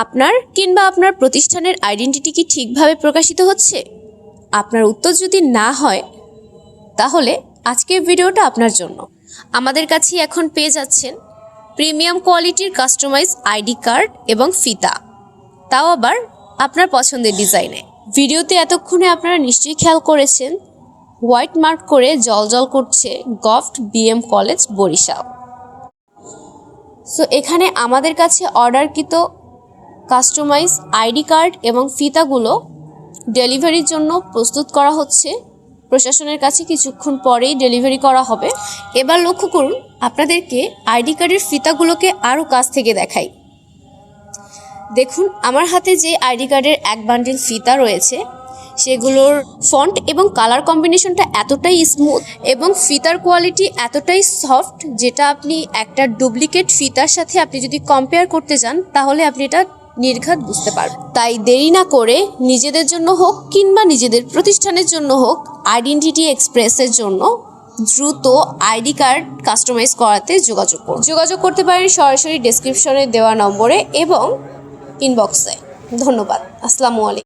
আপনার কিংবা আপনার প্রতিষ্ঠানের আইডেন্টিটি কি ঠিকভাবে প্রকাশিত হচ্ছে? আপনার উত্তর যদি না হয় তাহলে আজকের ভিডিওটা আপনার জন্য। আমাদের কাছে এখন পেয়ে যাচ্ছেন প্রিমিয়াম কোয়ালিটির কাস্টমাইজ আইডি কার্ড এবং ফিতা, তাও আবার আপনার পছন্দের ডিজাইনে। ভিডিওতে এতক্ষণে আপনারা নিশ্চয়ই খেয়াল করেছেন হোয়াইট মার্ক করে জলজল করছে গভট বিএম কলেজ বরিশাল। সো এখানে আমাদের কাছে অর্ডারকৃত কাস্টমাইজ আইডি কার্ড এবং ফিতাগুলো ডেলিভারির জন্য প্রস্তুত করা হচ্ছে। প্রশাসনের কাছে কিছুক্ষণ পরেই ডেলিভারি করা হবে। এবার লক্ষ্য করুন, আপনাদেরকে আইডি কার্ডের ফিতাগুলোকে আরও কাছ থেকে দেখাই। দেখুন, আমার হাতে যে আইডি কার্ডের এক বান্ডিল ফিতা রয়েছে সেগুলোর ফন্ট এবং কালার কম্বিনেশনটা এতটাই স্মুথ এবং ফিতার কোয়ালিটি এতটাই সফট, যেটা আপনি একটা ডুপ্লিকেট ফিতার সাথে আপনি যদি কম্পেয়ার করতে যান তাহলে আপনি এটা নির্ঘাত বুঝতে পারবেন। তাই দেরি না করে নিজেদের জন্য হোক কিংবা নিজেদের প্রতিষ্ঠানের জন্য হোক, আইডেন্টিটি এক্সপ্রেসের জন্য দ্রুত আইডি কার্ড কাস্টমাইজ করাতে যোগাযোগ করতে পারেন সরাসরি ডেসক্রিপশনে দেওয়া নম্বরে এবং ইনবক্সে। ধন্যবাদ। আসসালামু আলাইকুম।